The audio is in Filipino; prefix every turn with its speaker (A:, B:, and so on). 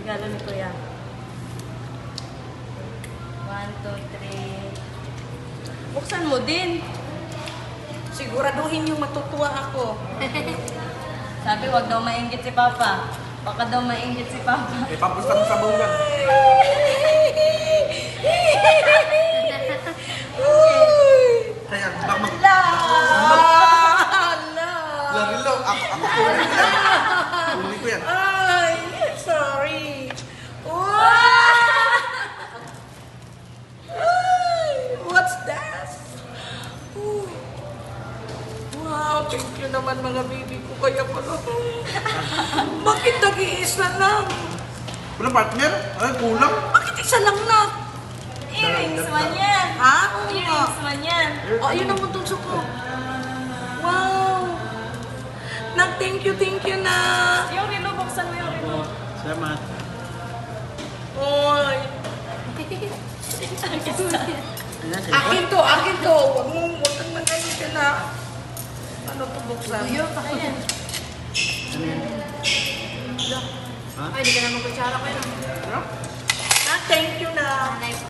A: Regalo ni Kuya. 1, 2, 3. Buksan mo din.
B: Siguraduhin yung matutuwa ako.
A: Sabi, wag daw mainggit si Papa. Baka daw mainggit si Papa.
C: May papusta ng sabaw yan. Kaya, bak mag... Larilo, ako kunin ko yan. Kunin ko yan.
B: Ay, sorry. What's that? Ooh. Wow, thank you naman mga baby ko. Kaya pala. Bakit nag-iisa lang?
C: Walang partner? Ay, kulang.
B: Bakit isa lang na?
A: Earrings man yan.
B: Ha?
A: Earrings man yan.
B: Oh, ayun ang tunso ko. Wow. Thank you na.
A: Yung relo, buksan mo yung relo.
C: Salamat.
B: Oy. Akin to. Huwag kang magalit ka na. Ano to buksan?
A: Ayan.
C: Ha?
A: Ay, di ka naman kutsara ko yun.
B: Thank you na.